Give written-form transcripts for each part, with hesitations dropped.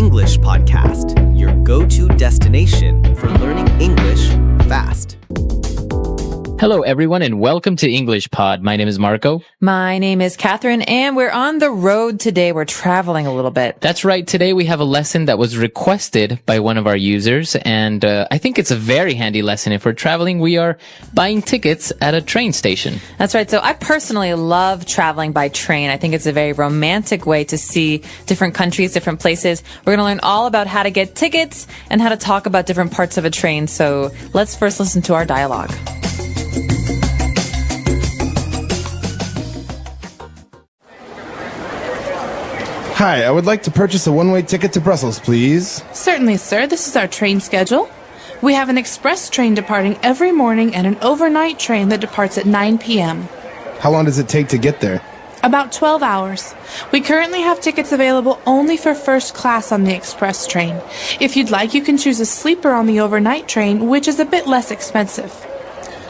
English Podcast, your go-to destination for learning English fast. Hello, everyone, and welcome to English Pod. My name is Marco. My name is Catherine, and we're on the road today. We're traveling a little bit. That's right. Today we have a lesson that was requested by one of our users, and I think it's a very handy lesson. If we're traveling, we are buying tickets at a train station. That's right. So I personally love traveling by train. I think it's a very romantic way to see different countries, different places. We're going to learn all about how to get tickets and how to talk about different parts of a train. So let's first listen to our dialogue. Hi, I would like to purchase a one-way ticket to Brussels, please. Certainly, sir. This is our train schedule. We have an express train departing every morning and an overnight train that departs at 9 p.m. How long does it take to get there? About 12 hours. We currently have tickets available only for first class on the express train. If you'd like, you can choose a sleeper on the overnight train, which is a bit less expensive.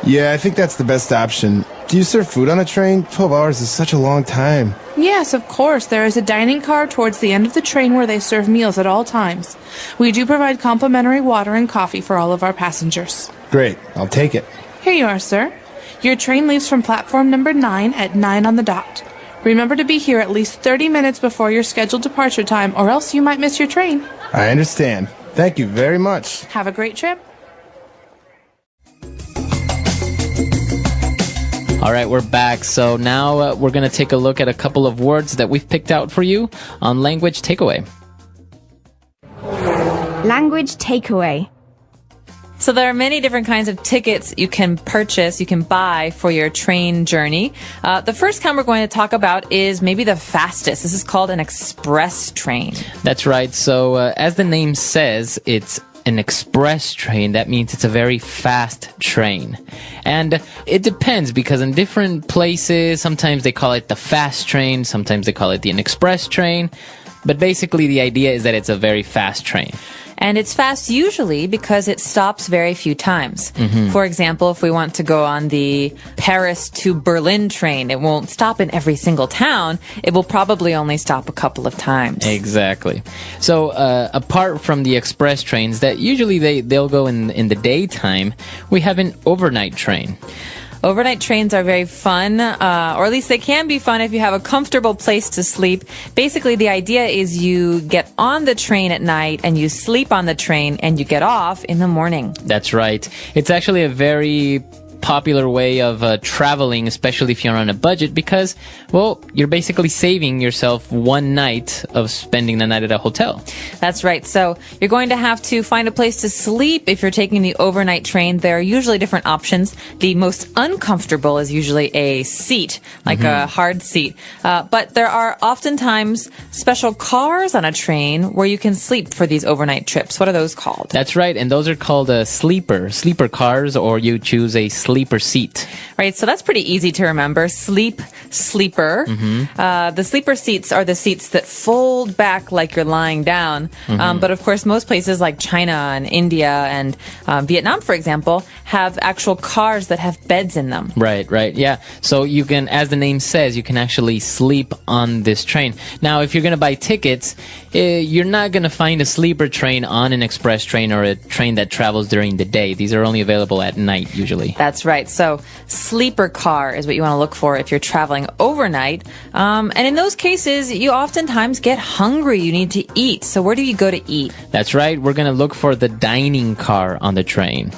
Yeah, I think that's the best option. Do you serve food on a train? 12 hours is such a long time. Yes, of course. There is a dining car towards the end of the train where they serve meals at all times. We do provide complimentary water and coffee for all of our passengers. Great, I'll take it. Here you are, sir. Your train leaves from platform number 9 at 9 on the dot. Remember to be here at least 30 minutes before your scheduled departure time, or else you might miss your train. I understand. Thank you very much. Have a great trip. All right, we're back. So now we're going to take a look at a couple of words that we've picked out for you on Language Takeaway. Language takeaway. So there are many different kinds of tickets you can purchase, you can buy for your train journey. The first kind we're going to talk about is maybe the fastest. This is called an express train. That's right. So as the name says, it's an express train. That means it's a very fast train. And it depends, because in different places, sometimes they call it the fast train, sometimes they call it the express train. But basically the idea is that it's a very fast train. And it's fast usually because it stops very few times. For example, if we want to go on the Paris to Berlin train, it won't stop in every single town. It will probably only stop a couple of times. Exactly. So apart from the express trains that usually they'll go in the daytime, we have an overnight train. Overnight trains are very fun, or at least they can be fun if you have a comfortable place to sleep. Basically, the idea is you get on the train at night and you sleep on the train and you get off in the morning. That's right. It's actually a very popular way of traveling, especially if you're on a budget, because, well, you're basically saving yourself one night of spending the night at a hotel. That's right. So you're going to have to find a place to sleep if you're taking the overnight train. There are usually different options. The most uncomfortable is usually a seat, like a hard seat. But there are oftentimes special cars on a train where you can sleep for these overnight trips. What are those called? That's right. And those are called sleeper cars, or you choose a sleeper seat. Right, so that's pretty easy to remember. Sleeper. The sleeper seats are the seats that fold back like you're lying down. But of course, most places like China and India and Vietnam, for example, have actual cars that have beds in them. Right. Yeah. So you can, as the name says, you can actually sleep on this train. Now, if you're going to buy tickets, you're not going to find a sleeper train on an express train or a train that travels during the day. These are only available at night, usually. That's right. So sleeper car is what you want to look for if you're traveling overnight. And in those cases, you oftentimes get hungry. You need to eat. So where do you go to eat? That's right. We're going to look for the dining car on the train.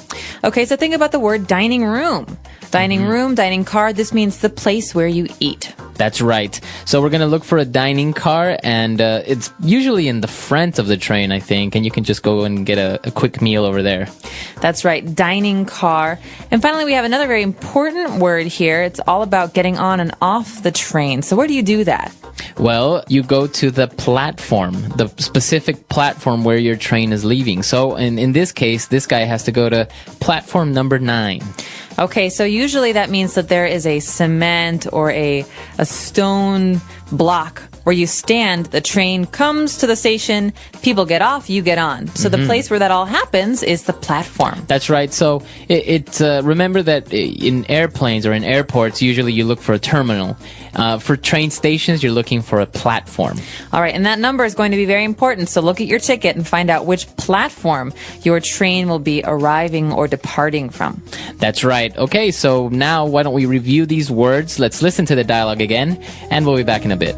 Okay, so think about the word dining room. Dining room, dining car, this means the place where you eat. That's right. So we're going to look for a dining car, and it's usually in the front of the train, I think, and you can just go and get a quick meal over there. That's right, dining car. And finally, we have another very important word here. It's all about getting on and off the train. So where do you do that? Well, you go to the platform, the specific platform where your train is leaving. So in this case, this guy has to go to platform number 9. Okay, so usually that means that there is a cement or a stone block where you stand, the train comes to the station, people get off, you get on. So the place where that all happens is the platform. That's right. So remember that in airplanes or in airports, usually you look for a terminal. For train stations, you're looking for a platform. All right, and that number is going to be very important. So look at your ticket and find out which platform your train will be arriving or departing from. That's right. Okay, so now why don't we review these words? Let's listen to the dialogue again, and we'll be back in a bit.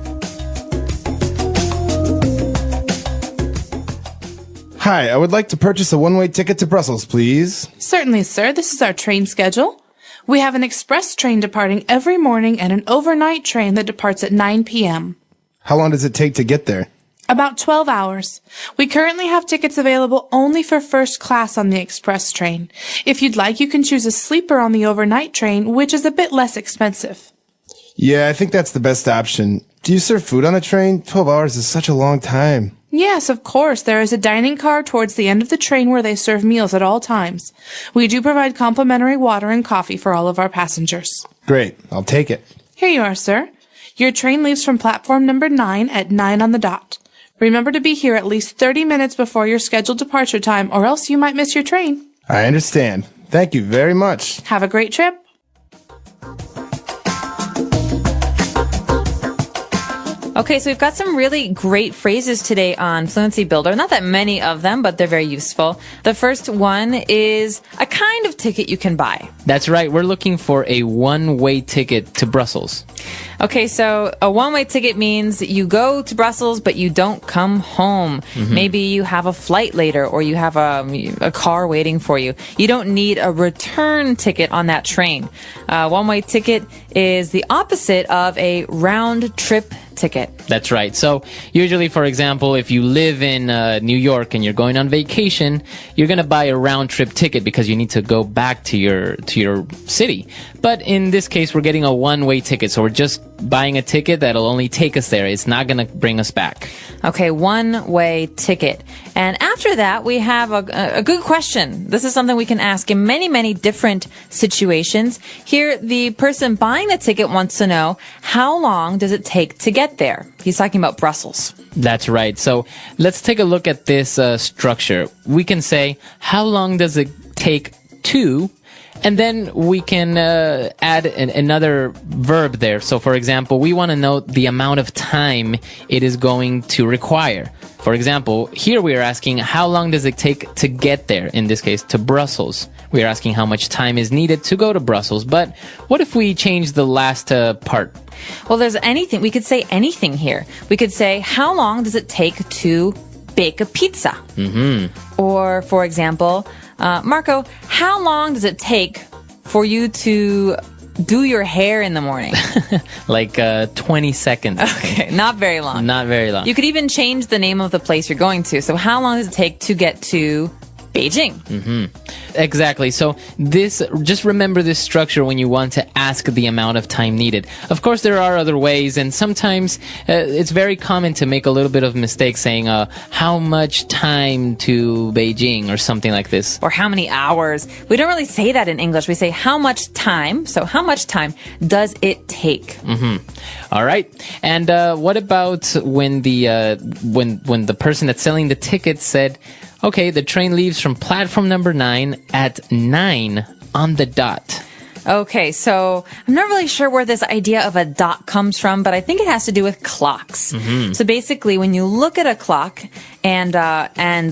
Hi, I would like to purchase a one-way ticket to Brussels, please. Certainly, sir. This is our train schedule. We have an express train departing every morning and an overnight train that departs at 9 p.m. How long does it take to get there? About 12 hours. We currently have tickets available only for first class on the express train. If you'd like, you can choose a sleeper on the overnight train, which is a bit less expensive. Yeah, I think that's the best option. Do you serve food on the train? 12 hours is such a long time. Yes, of course. There is a dining car towards the end of the train where they serve meals at all times. We do provide complimentary water and coffee for all of our passengers. Great, I'll take it. Here you are, sir. Your train leaves from platform number 9 at 9 on the dot. Remember to be here at least 30 minutes before your scheduled departure time, or else you might miss your train. I understand. Thank you very much. Have a great trip. Okay, so we've got some really great phrases today on Fluency Builder. Not that many of them, but they're very useful. The first one is a kind of ticket you can buy. That's right. We're looking for a one-way ticket to Brussels. Okay, so a one-way ticket means you go to Brussels, but you don't come home. Maybe you have a flight later, or you have a car waiting for you. You don't need a return ticket on that train. One-way ticket is the opposite of a round-trip ticket. That's right. So usually, for example, if you live in New York and you're going on vacation, you're going to buy a round-trip ticket because you need to go back to your city. But in this case, we're getting a one-way ticket, so we're just buying a ticket that'll only take us there. It's not going to bring us back. Okay, one-way ticket. And after that, we have a good question. This is something we can ask in many, many different situations. Here, the person buying the ticket wants to know, how long does it take to get there? He's talking about Brussels. That's right. So let's take a look at this structure. We can say, how long does it take to... And then we can add another verb there. So, for example, we want to know the amount of time it is going to require. For example, here we are asking, how long does it take to get there? In this case, to Brussels. We are asking how much time is needed to go to Brussels. But what if we change the last part? Well, there's anything. We could say anything here. We could say, how long does it take to bake a pizza? Or, for example... Marco, how long does it take for you to do your hair in the morning? Like 20 seconds. Okay, not very long. Not very long. You could even change the name of the place you're going to. So how long does it take to get to Beijing? Exactly. So just remember this structure when you want to ask the amount of time needed. Of course, there are other ways, and sometimes it's very common to make a little bit of mistake saying, how much time to Beijing or something like this. Or how many hours? We don't really say that in English. We say how much time. So how much time does it take? All right. And what about when the person that's selling the ticket said, okay, the train leaves from platform number 9 at 9 on the dot. Okay, so I'm not really sure where this idea of a dot comes from, but I think it has to do with clocks. So basically, when you look at a clock and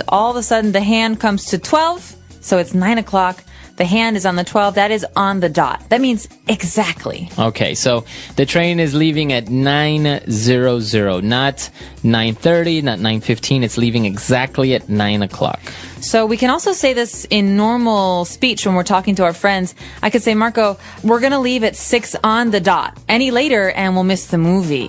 all of a sudden the hand comes to 12, so it's 9 o'clock, the hand is on the 12, that is on the dot. That means exactly. Okay, so the train is leaving at 9:00, not 9:30, not 9:15. It's leaving exactly at 9 o'clock. So we can also say this in normal speech when we're talking to our friends. I could say, Marco, we're going to leave at 6 on the dot. Any later and we'll miss the movie.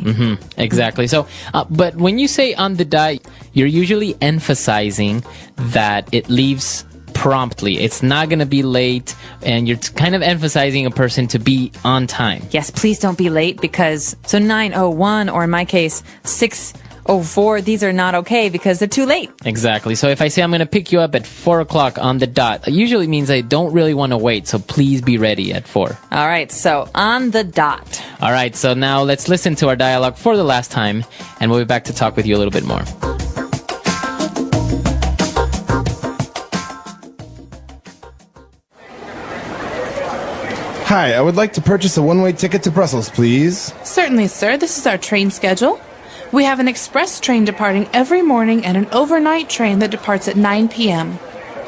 Exactly. So, but when you say on the dot, you're usually emphasizing that it leaves promptly. It's not going to be late, and you're kind of emphasizing a person to be on time. Yes, please don't be late because, so 9:01, or in my case, 6 Oh, 4, these are not okay because they're too late. Exactly. So if I say I'm going to pick you up at 4 o'clock on the dot, it usually means I don't really want to wait. So please be ready at 4. All right, so on the dot. All right. So now let's listen to our dialogue for the last time, and we'll be back to talk with you a little bit more. Hi, I would like to purchase a one-way ticket to Brussels, please. Certainly, sir. This is our train schedule. We have an express train departing every morning and an overnight train that departs at 9 p.m.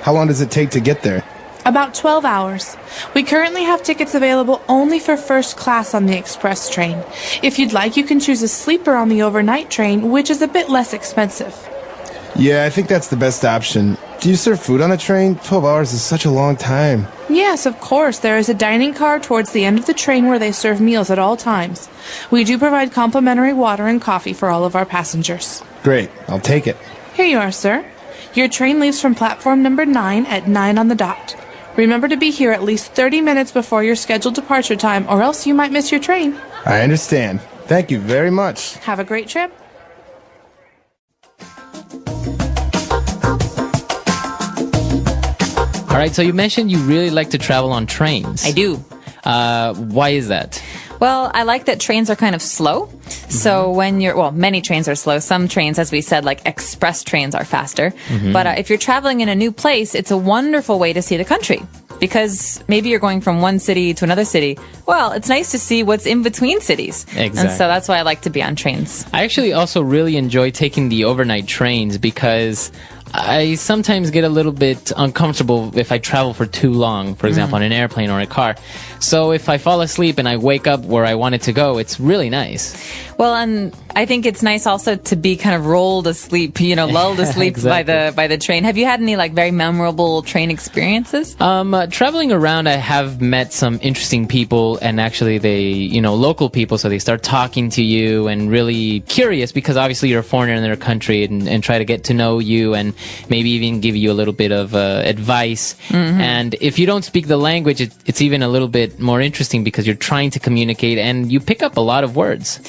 How long does it take to get there? About 12 hours. We currently have tickets available only for first class on the express train. If you'd like, you can choose a sleeper on the overnight train, which is a bit less expensive. Yeah, I think that's the best option. Do you serve food on the train? 12 hours is such a long time. Yes, of course. There is a dining car towards the end of the train where they serve meals at all times. We do provide complimentary water and coffee for all of our passengers. Great, I'll take it. Here you are, sir. Your train leaves from platform number 9 at 9 on the dot. Remember to be here at least 30 minutes before your scheduled departure time, or else you might miss your train. I understand. Thank you very much. Have a great trip. All right. So you mentioned you really like to travel on trains. I do. Why is that? Well, I like that trains are kind of slow. So when many trains are slow. Some trains, as we said, like express trains are faster. But if you're traveling in a new place, it's a wonderful way to see the country. Because maybe you're going from one city to another city. Well, it's nice to see what's in between cities. Exactly. And so that's why I like to be on trains. I actually also really enjoy taking the overnight trains because I sometimes get a little bit uncomfortable if I travel for too long, for example, on an airplane or a car. So if I fall asleep and I wake up where I wanted to go, it's really nice. Well, and I think it's nice also to be kind of rolled asleep, lulled asleep Exactly. by the train. Have you had any like very memorable train experiences? Traveling around, I have met some interesting people, and actually they, local people, so they start talking to you and really curious because obviously you're a foreigner in their country and try to get to know you and maybe even give you a little bit of advice. And if you don't speak the language, it's even a little bit more interesting because you're trying to communicate and you pick up a lot of words.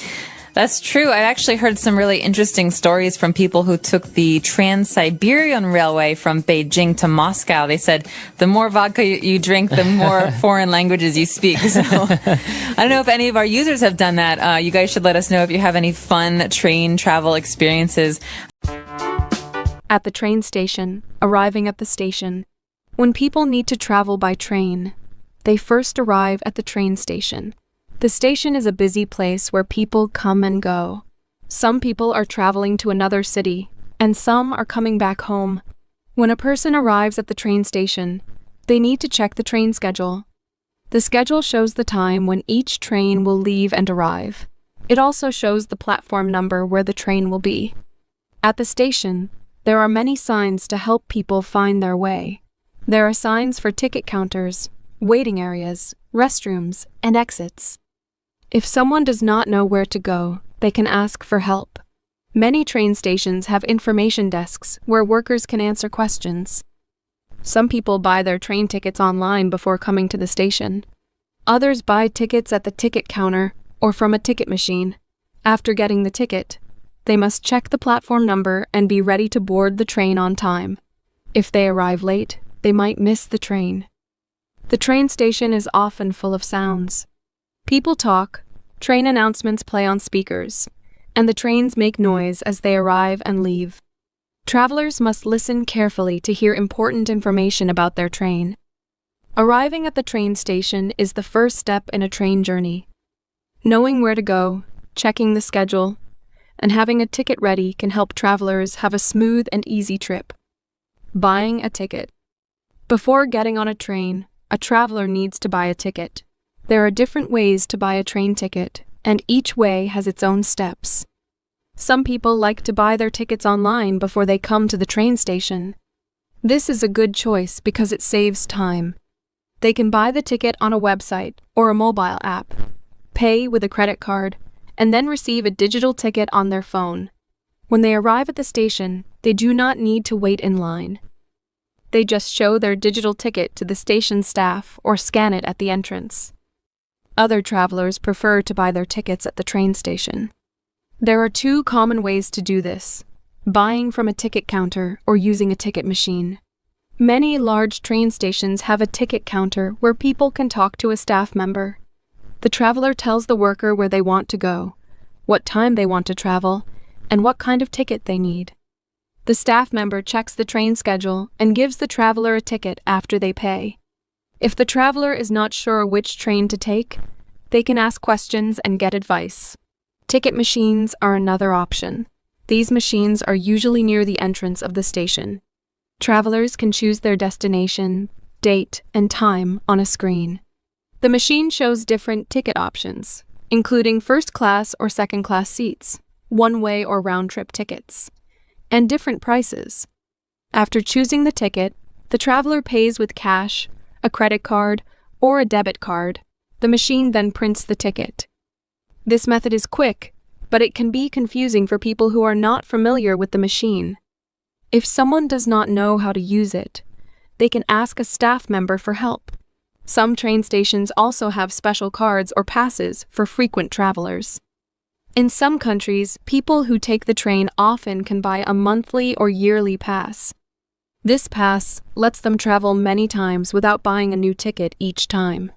That's true. I actually heard some really interesting stories from people who took the Trans-Siberian Railway from Beijing to Moscow. They said the more vodka you drink, the more foreign languages you speak. So I don't know if any of our users have done that. You guys should let us know if you have any fun train travel experiences. At the train station, arriving at the station. When people need to travel by train, they first arrive at the train station. The station is a busy place where people come and go. Some people are traveling to another city, and some are coming back home. When a person arrives at the train station, they need to check the train schedule. The schedule shows the time when each train will leave and arrive. It also shows the platform number where the train will be. At the station, there are many signs to help people find their way. There are signs for ticket counters, waiting areas, restrooms, and exits. If someone does not know where to go, they can ask for help. Many train stations have information desks where workers can answer questions. Some people buy their train tickets online before coming to the station. Others buy tickets at the ticket counter or from a ticket machine. After getting the ticket, they must check the platform number and be ready to board the train on time. If they arrive late, they might miss the train. The train station is often full of sounds. People talk, train announcements play on speakers, and the trains make noise as they arrive and leave. Travelers must listen carefully to hear important information about their train. Arriving at the train station is the first step in a train journey. Knowing where to go, checking the schedule, and having a ticket ready can help travelers have a smooth and easy trip. Buying a ticket. Before getting on a train, a traveler needs to buy a ticket. There are different ways to buy a train ticket, and each way has its own steps. Some people like to buy their tickets online before they come to the train station. This is a good choice because it saves time. They can buy the ticket on a website or a mobile app, pay with a credit card, and then receive a digital ticket on their phone. When they arrive at the station, they do not need to wait in line. They just show their digital ticket to the station staff or scan it at the entrance. Other travelers prefer to buy their tickets at the train station. There are two common ways to do this: buying from a ticket counter or using a ticket machine. Many large train stations have a ticket counter where people can talk to a staff member. The traveler tells the worker where they want to go, what time they want to travel, and what kind of ticket they need. The staff member checks the train schedule and gives the traveler a ticket after they pay. If the traveler is not sure which train to take, they can ask questions and get advice. Ticket machines are another option. These machines are usually near the entrance of the station. Travelers can choose their destination, date, and time on a screen. The machine shows different ticket options, including first class or second class seats, one-way or round-trip tickets, and different prices. After choosing the ticket, the traveler pays with cash, a credit card, or a debit card. The machine then prints the ticket. This method is quick, but it can be confusing for people who are not familiar with the machine. If someone does not know how to use it, they can ask a staff member for help. Some train stations also have special cards or passes for frequent travelers. In some countries, people who take the train often can buy a monthly or yearly pass. This pass lets them travel many times without buying a new ticket each time.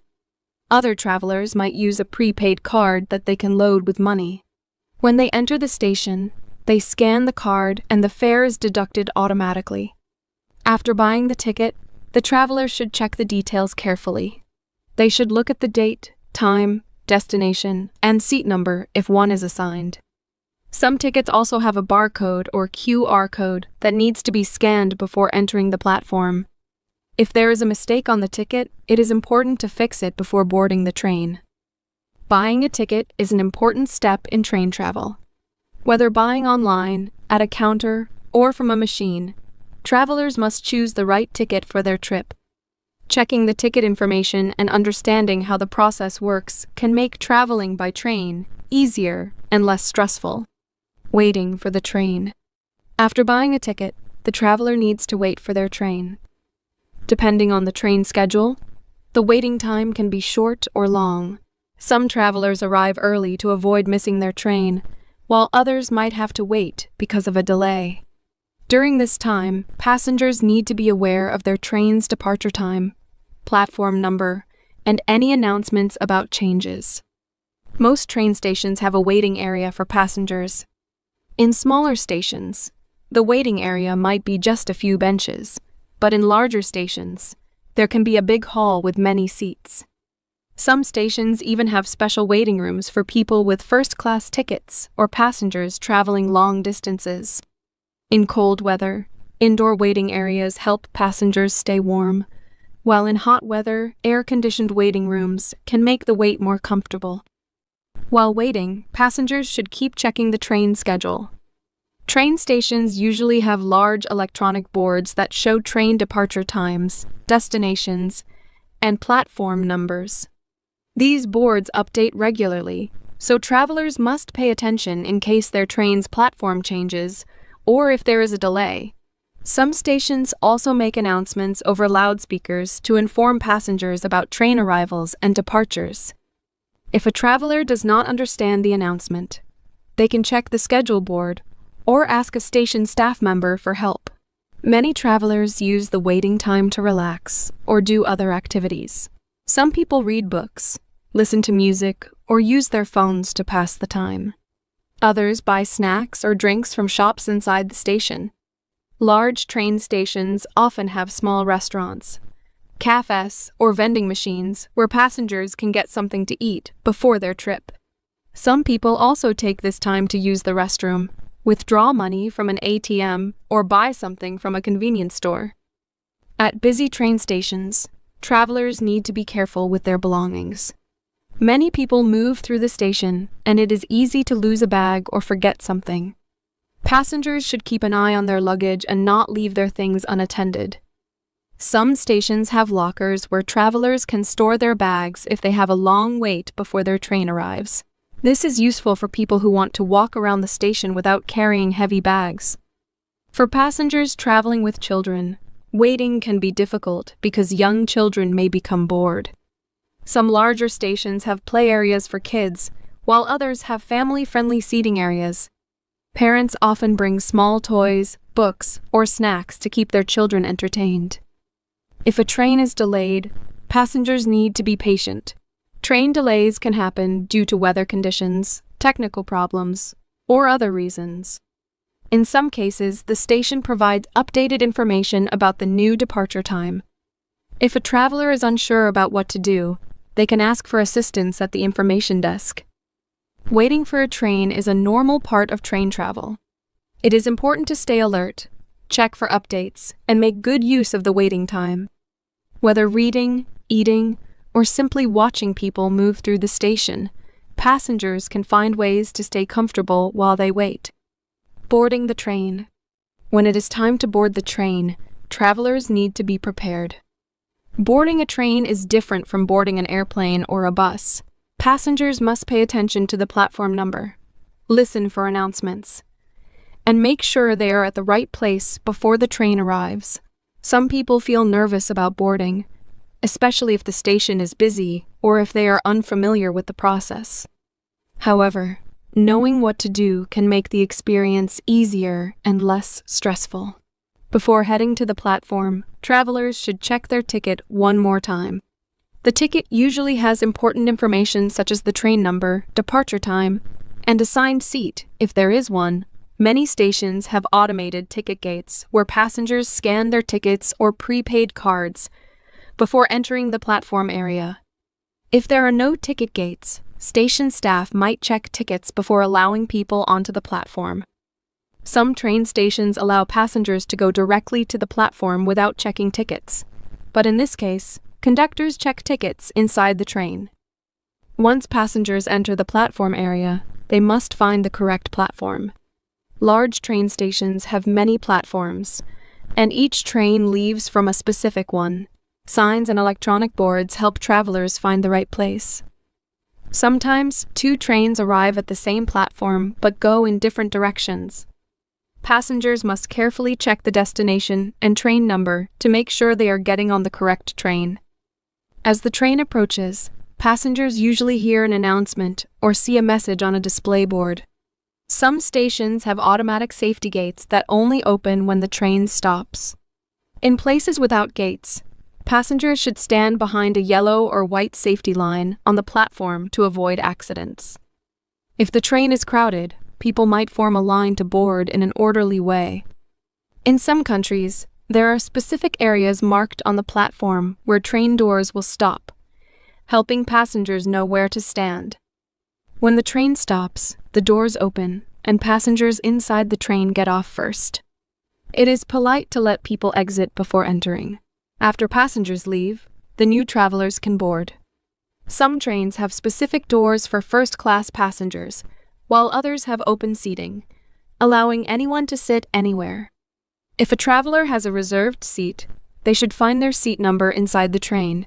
Other travelers might use a prepaid card that they can load with money. When they enter the station, they scan the card and the fare is deducted automatically. After buying the ticket, the traveler should check the details carefully. They should look at the date, time, destination, and seat number if one is assigned. Some tickets also have a barcode or QR code that needs to be scanned before entering the platform. If there is a mistake on the ticket, it is important to fix it before boarding the train. Buying a ticket is an important step in train travel. Whether buying online, at a counter, or from a machine, travelers must choose the right ticket for their trip. Checking the ticket information and understanding how the process works can make traveling by train easier and less stressful. Waiting for the train. After buying a ticket, the traveler needs to wait for their train. Depending on the train schedule, the waiting time can be short or long. Some travelers arrive early to avoid missing their train, while others might have to wait because of a delay. During this time, passengers need to be aware of their train's departure time, platform number, and any announcements about changes. Most train stations have a waiting area for passengers. In smaller stations, the waiting area might be just a few benches, but in larger stations, there can be a big hall with many seats. Some stations even have special waiting rooms for people with first-class tickets or passengers traveling long distances. In cold weather, indoor waiting areas help passengers stay warm, while in hot weather, air-conditioned waiting rooms can make the wait more comfortable. While waiting, passengers should keep checking the train schedule. Train stations usually have large electronic boards that show train departure times, destinations, and platform numbers. These boards update regularly, so travelers must pay attention in case their train's platform changes or if there is a delay. Some stations also make announcements over loudspeakers to inform passengers about train arrivals and departures. If a traveler does not understand the announcement, they can check the schedule board or ask a station staff member for help. Many travelers use the waiting time to relax or do other activities. Some people read books, listen to music, or use their phones to pass the time. Others buy snacks or drinks from shops inside the station. Large train stations often have small restaurants, cafes, or vending machines where passengers can get something to eat before their trip. Some people also take this time to use the restroom, withdraw money from an ATM, or buy something from a convenience store. At busy train stations, travelers need to be careful with their belongings. Many people move through the station, and it is easy to lose a bag or forget something. Passengers should keep an eye on their luggage and not leave their things unattended. Some stations have lockers where travelers can store their bags if they have a long wait before their train arrives. This is useful for people who want to walk around the station without carrying heavy bags. For passengers traveling with children, waiting can be difficult because young children may become bored. Some larger stations have play areas for kids while others have family-friendly seating areas. Parents often bring small toys, books, or snacks to keep their children entertained. If a train is delayed, passengers need to be patient. Train delays can happen due to weather conditions, technical problems, or other reasons. In some cases, the station provides updated information about the new departure time. If a traveler is unsure about what to do, they can ask for assistance at the information desk. Waiting for a train is a normal part of train travel. It is important to stay alert, check for updates, and make good use of the waiting time. Whether reading, eating, or simply watching people move through the station, passengers can find ways to stay comfortable while they wait. Boarding the train. When it is time to board the train, travelers need to be prepared. Boarding a train is different from boarding an airplane or a bus. Passengers must pay attention to the platform number, listen for announcements, and make sure they are at the right place before the train arrives. Some people feel nervous about boarding, especially if the station is busy or if they are unfamiliar with the process. However, knowing what to do can make the experience easier and less stressful. Before heading to the platform, travelers should check their ticket one more time. The ticket usually has important information such as the train number, departure time, and assigned seat, if there is one. Many stations have automated ticket gates where passengers scan their tickets or prepaid cards before entering the platform area. If there are no ticket gates, station staff might check tickets before allowing people onto the platform. Some train stations allow passengers to go directly to the platform without checking tickets, but in this case, conductors check tickets inside the train. Once passengers enter the platform area, they must find the correct platform. Large train stations have many platforms, and each train leaves from a specific one. Signs and electronic boards help travelers find the right place. Sometimes, two trains arrive at the same platform but go in different directions. Passengers must carefully check the destination and train number to make sure they are getting on the correct train. As the train approaches, passengers usually hear an announcement or see a message on a display board. Some stations have automatic safety gates that only open when the train stops. In places without gates, passengers should stand behind a yellow or white safety line on the platform to avoid accidents. If the train is crowded, people might form a line to board in an orderly way. In some countries, there are specific areas marked on the platform where train doors will stop, helping passengers know where to stand. When the train stops, the doors open, and passengers inside the train get off first. It is polite to let people exit before entering. After passengers leave, the new travelers can board. Some trains have specific doors for first-class passengers, while others have open seating, allowing anyone to sit anywhere. If a traveler has a reserved seat, they should find their seat number inside the train.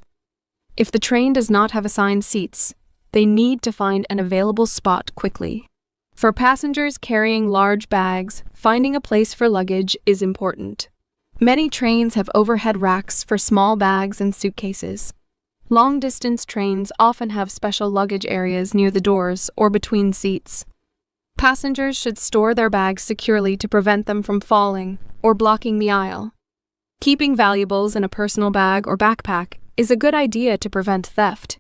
If the train does not have assigned seats, they need to find an available spot quickly. For passengers carrying large bags, finding a place for luggage is important. Many trains have overhead racks for small bags and suitcases. Long-distance trains often have special luggage areas near the doors or between seats. Passengers should store their bags securely to prevent them from falling or blocking the aisle. Keeping valuables in a personal bag or backpack is a good idea to prevent theft.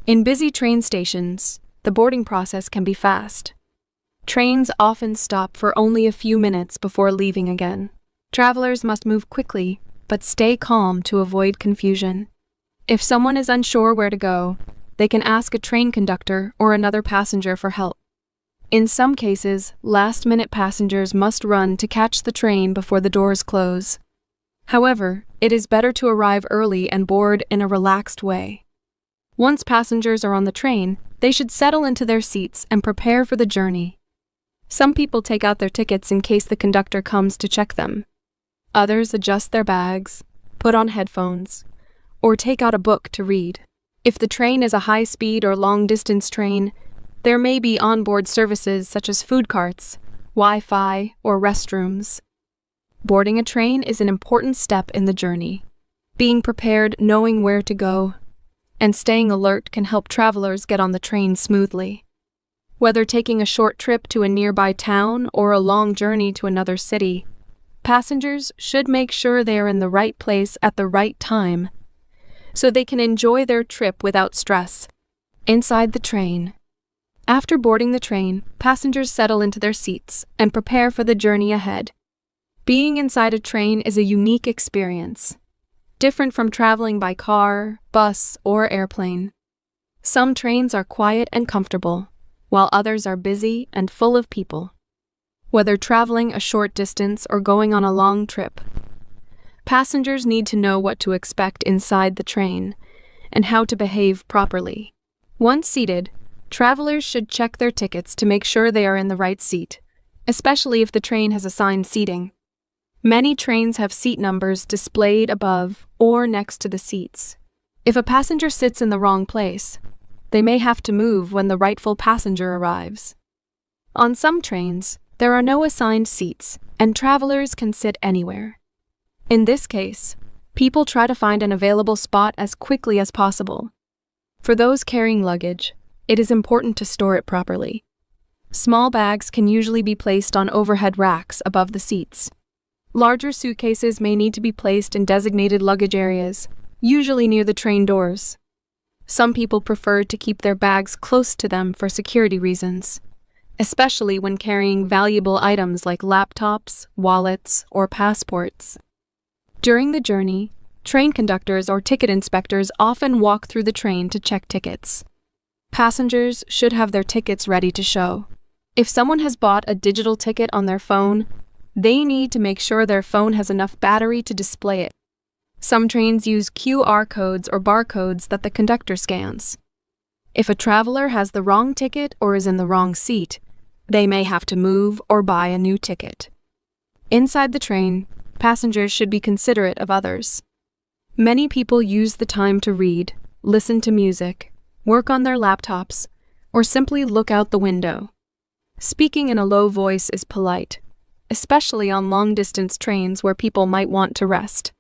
In busy train stations, the boarding process can be fast. Trains often stop for only a few minutes before leaving again. Travelers must move quickly, but stay calm to avoid confusion. If someone is unsure where to go, they can ask a train conductor or another passenger for help. In some cases, last-minute passengers must run to catch the train before the doors close. However, it is better to arrive early and board in a relaxed way. Once passengers are on the train, they should settle into their seats and prepare for the journey. Some people take out their tickets in case the conductor comes to check them. Others adjust their bags, put on headphones, or take out a book to read. If the train is a high-speed or long-distance train, there may be onboard services such as food carts, Wi-Fi, or restrooms. Boarding a train is an important step in the journey. Being prepared, knowing where to go, and staying alert can help travelers get on the train smoothly. Whether taking a short trip to a nearby town or a long journey to another city, passengers should make sure they are in the right place at the right time so they can enjoy their trip without stress. Inside the train. After boarding the train, passengers settle into their seats and prepare for the journey ahead. Being inside a train is a unique experience, different from traveling by car, bus, or airplane. Some trains are quiet and comfortable, while others are busy and full of people. Whether traveling a short distance or going on a long trip, passengers need to know what to expect inside the train and how to behave properly. Once seated, travelers should check their tickets to make sure they are in the right seat, especially if the train has assigned seating. Many trains have seat numbers displayed above or next to the seats. If a passenger sits in the wrong place, they may have to move when the rightful passenger arrives. On some trains, there are no assigned seats, and travelers can sit anywhere. In this case, people try to find an available spot as quickly as possible. For those carrying luggage, it is important to store it properly. Small bags can usually be placed on overhead racks above the seats. Larger suitcases may need to be placed in designated luggage areas, usually near the train doors. Some people prefer to keep their bags close to them for security reasons, especially when carrying valuable items like laptops, wallets, or passports. During the journey, train conductors or ticket inspectors often walk through the train to check tickets. Passengers should have their tickets ready to show. If someone has bought a digital ticket on their phone, they need to make sure their phone has enough battery to display it. Some trains use QR codes or barcodes that the conductor scans. If a traveler has the wrong ticket or is in the wrong seat, they may have to move or buy a new ticket. Inside the train, passengers should be considerate of others. Many people use the time to read, listen to music, work on their laptops, or simply look out the window. Speaking in a low voice is polite, especially on long-distance trains where people might want to rest.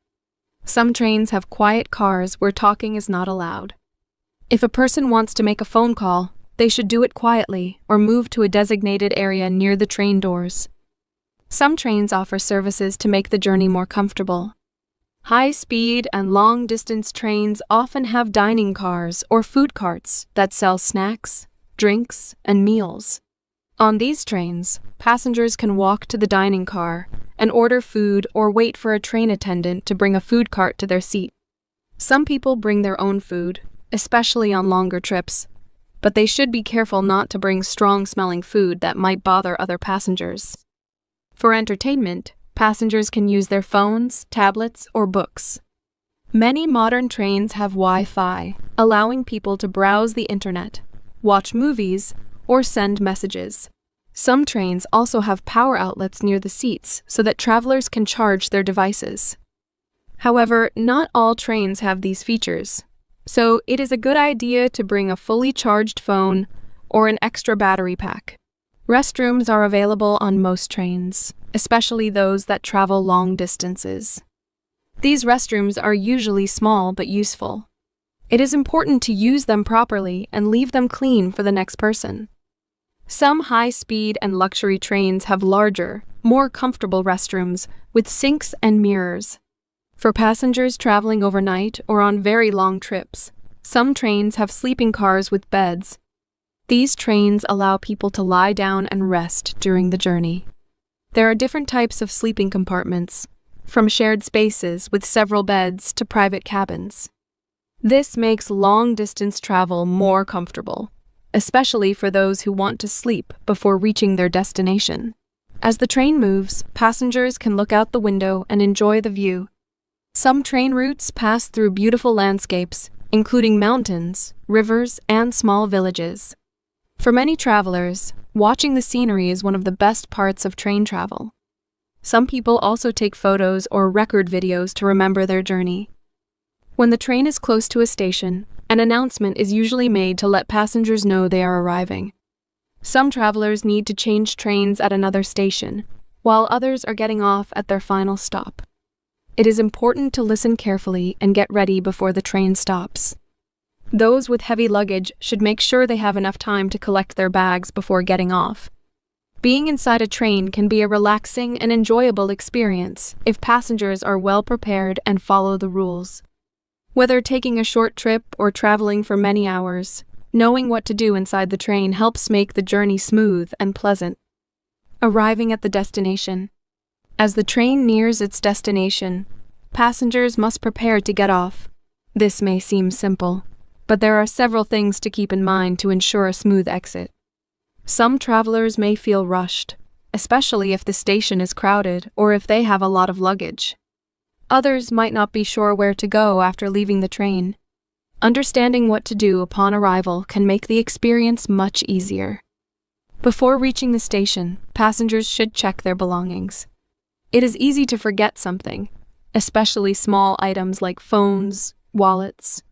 Some trains have quiet cars where talking is not allowed. If a person wants to make a phone call, they should do it quietly or move to a designated area near the train doors. Some trains offer services to make the journey more comfortable. High-speed and long-distance trains often have dining cars or food carts that sell snacks, drinks, and meals. On these trains, passengers can walk to the dining car and order food or wait for a train attendant to bring a food cart to their seat. Some people bring their own food, especially on longer trips, but they should be careful not to bring strong-smelling food that might bother other passengers. For entertainment, passengers can use their phones, tablets, or books. Many modern trains have Wi-Fi, allowing people to browse the internet, watch movies, or send messages. Some trains also have power outlets near the seats so that travelers can charge their devices. However, not all trains have these features, so it is a good idea to bring a fully charged phone or an extra battery pack. Restrooms are available on most trains, especially those that travel long distances. These restrooms are usually small but useful. It is important to use them properly and leave them clean for the next person. Some high-speed and luxury trains have larger, more comfortable restrooms with sinks and mirrors. For passengers traveling overnight or on very long trips, some trains have sleeping cars with beds. These trains allow people to lie down and rest during the journey. There are different types of sleeping compartments, from shared spaces with several beds to private cabins. This makes long-distance travel more comfortable, especially for those who want to sleep before reaching their destination. As the train moves, passengers can look out the window and enjoy the view. Some train routes pass through beautiful landscapes, including mountains, rivers, and small villages. For many travelers, watching the scenery is one of the best parts of train travel. Some people also take photos or record videos to remember their journey. When the train is close to a station, an announcement is usually made to let passengers know they are arriving. Some travelers need to change trains at another station, while others are getting off at their final stop. It is important to listen carefully and get ready before the train stops. Those with heavy luggage should make sure they have enough time to collect their bags before getting off. Being inside a train can be a relaxing and enjoyable experience if passengers are well prepared and follow the rules. Whether taking a short trip or traveling for many hours, knowing what to do inside the train helps make the journey smooth and pleasant. Arriving at the destination. As the train nears its destination, passengers must prepare to get off. This may seem simple, but there are several things to keep in mind to ensure a smooth exit. Some travelers may feel rushed, especially if the station is crowded or if they have a lot of luggage. Others might not be sure where to go after leaving the train. Understanding what to do upon arrival can make the experience much easier. Before reaching the station, passengers should check their belongings. It is easy to forget something, especially small items like phones, wallets,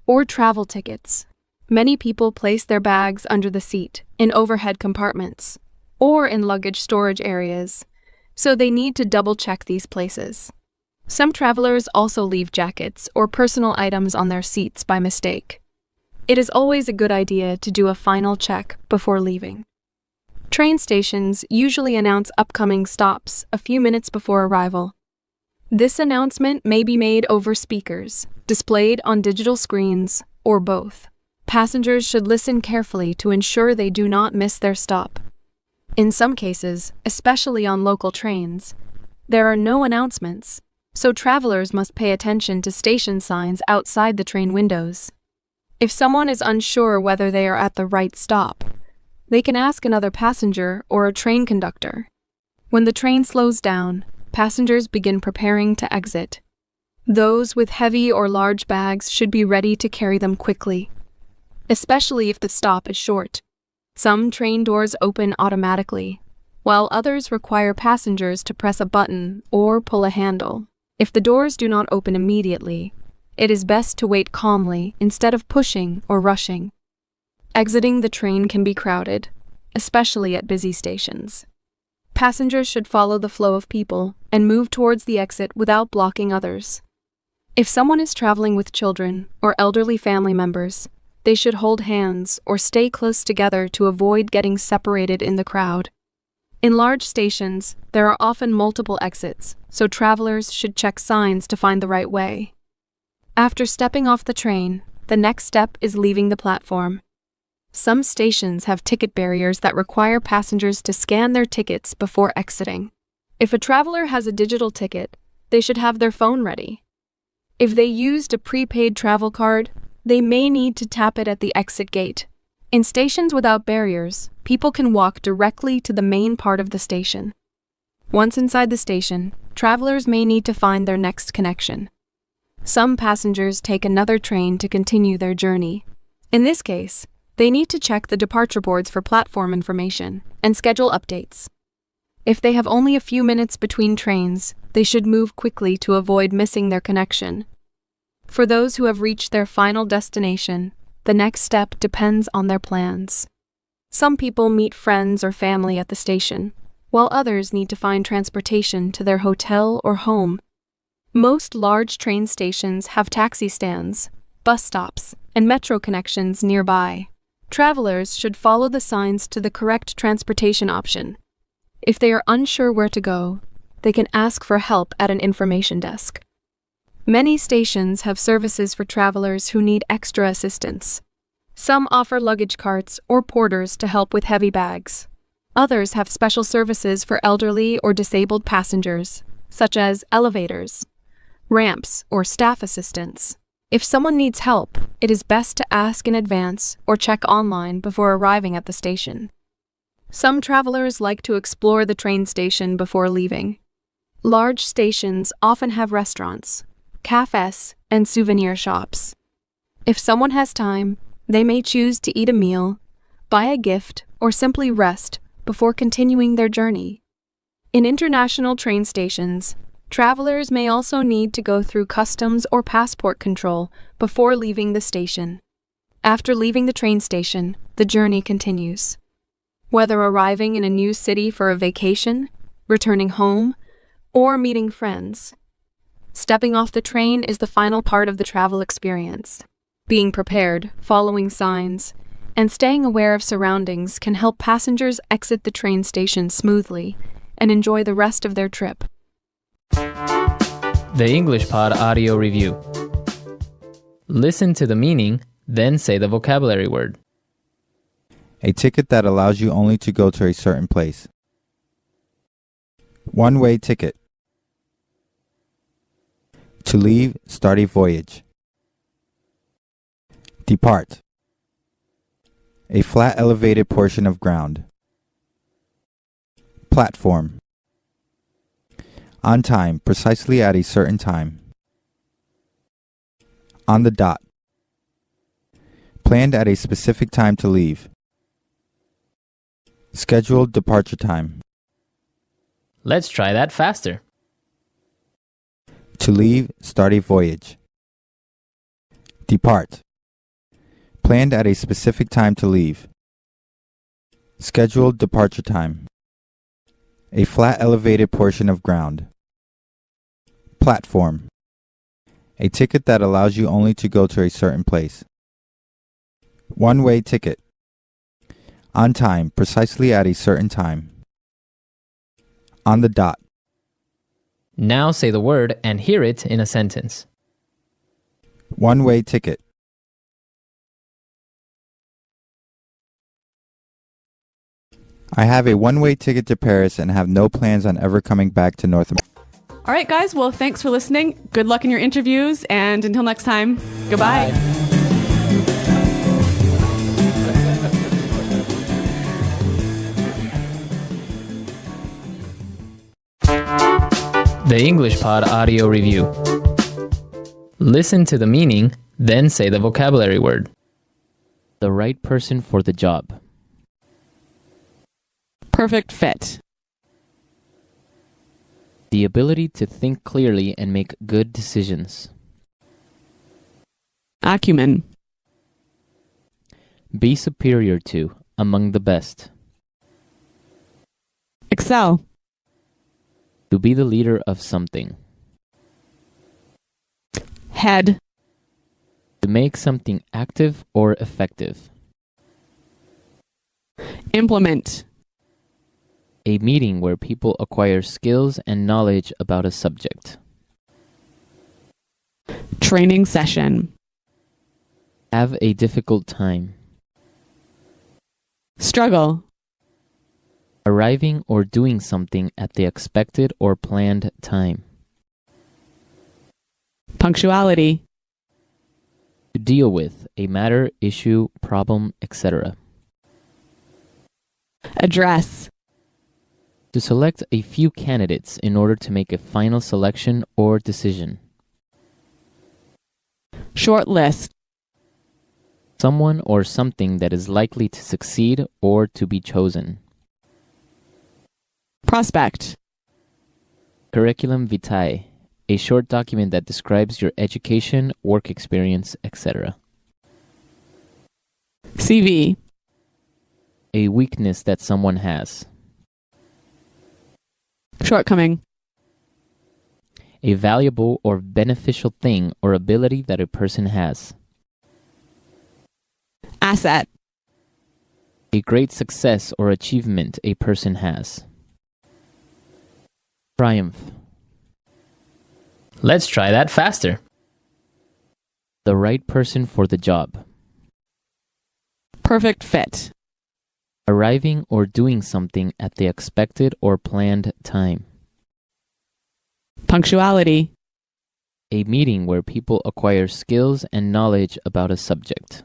or travel tickets. Many people place their bags under the seat, in overhead compartments, or in luggage storage areas, so they need to double-check these places. Some travelers also leave jackets or personal items on their seats by mistake. It is always a good idea to do a final check before leaving. Train stations usually announce upcoming stops a few minutes before arrival. This announcement may be made over speakers, displayed on digital screens, or both. Passengers should listen carefully to ensure they do not miss their stop. In some cases, especially on local trains, there are no announcements, so travelers must pay attention to station signs outside the train windows. If someone is unsure whether they are at the right stop, they can ask another passenger or a train conductor. When the train slows down, passengers begin preparing to exit. Those with heavy or large bags should be ready to carry them quickly, especially if the stop is short. Some train doors open automatically, while others require passengers to press a button or pull a handle. If the doors do not open immediately, it is best to wait calmly instead of pushing or rushing. Exiting the train can be crowded, especially at busy stations. Passengers should follow the flow of people and move towards the exit without blocking others. If someone is traveling with children or elderly family members, they should hold hands or stay close together to avoid getting separated in the crowd. In large stations, there are often multiple exits, so travelers should check signs to find the right way. After stepping off the train, the next step is leaving the platform. Some stations have ticket barriers that require passengers to scan their tickets before exiting. If a traveler has a digital ticket, they should have their phone ready. If they used a prepaid travel card, they may need to tap it at the exit gate. In stations without barriers, people can walk directly to the main part of the station. Once inside the station, travelers may need to find their next connection. Some passengers take another train to continue their journey. In this case, they need to check the departure boards for platform information and schedule updates. If they have only a few minutes between trains, they should move quickly to avoid missing their connection. For those who have reached their final destination, the next step depends on their plans. Some people meet friends or family at the station, while others need to find transportation to their hotel or home. Most large train stations have taxi stands, bus stops, and metro connections nearby. Travelers should follow the signs to the correct transportation option. If they are unsure where to go, they can ask for help at an information desk. Many stations have services for travelers who need extra assistance. Some offer luggage carts or porters to help with heavy bags. Others have special services for elderly or disabled passengers, such as elevators, ramps, or staff assistants. If someone needs help, it is best to ask in advance or check online before arriving at the station. Some travelers like to explore the train station before leaving. Large stations often have restaurants, cafes, and souvenir shops. If someone has time, they may choose to eat a meal, buy a gift, or simply rest before continuing their journey. In international train stations, travelers may also need to go through customs or passport control before leaving the station. After leaving the train station, the journey continues. Whether arriving in a new city for a vacation, returning home, or meeting friends, stepping off the train is the final part of the travel experience. Being prepared, following signs, and staying aware of surroundings can help passengers exit the train station smoothly and enjoy the rest of their trip. The English Pod Audio Review. Listen to the meaning, then say the vocabulary word. A ticket that allows you only to go to a certain place. One-way ticket. To leave, start a voyage. Depart. A flat elevated portion of ground. Platform. On time, precisely at a certain time. On the dot. Planned at a specific time to leave. Scheduled departure time. Let's try that faster. To leave, start a voyage. Depart. Planned at a specific time to leave. Scheduled departure time. A flat elevated portion of ground. Platform. A ticket that allows you only to go to a certain place. One-way ticket. On time, precisely at a certain time. On the dot. Now say the word and hear it in a sentence. One-way ticket. I have a one-way ticket to Paris and have no plans on ever coming back to North America. All right, guys. Well, thanks for listening. Good luck in your interviews. And until next time, goodbye. The English Pod Audio Review. Listen to the meaning, then say the vocabulary word. The right person for the job. Perfect fit. The ability to think clearly and make good decisions. Acumen. Be superior to, among the best. Excel. To be the leader of something. Head. To make something active or effective. Implement. A meeting where people acquire skills and knowledge about a subject. Training session. Have a difficult time. Struggle. Arriving or doing something at the expected or planned time. Punctuality. To deal with a matter, issue, problem, etc. Address. To select a few candidates in order to make a final selection or decision. Short list. Someone or something that is likely to succeed or to be chosen. Prospect. Curriculum vitae, a short document that describes your education, work experience, etc. CV. A weakness that someone has. Shortcoming. A valuable or beneficial thing or ability that a person has. Asset. A great success or achievement a person has. Triumph. Let's try that faster. The right person for the job. Perfect fit. Arriving or doing something at the expected or planned time. Punctuality. A meeting where people acquire skills and knowledge about a subject.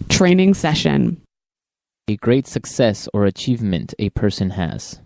Training session. A great success or achievement a person has.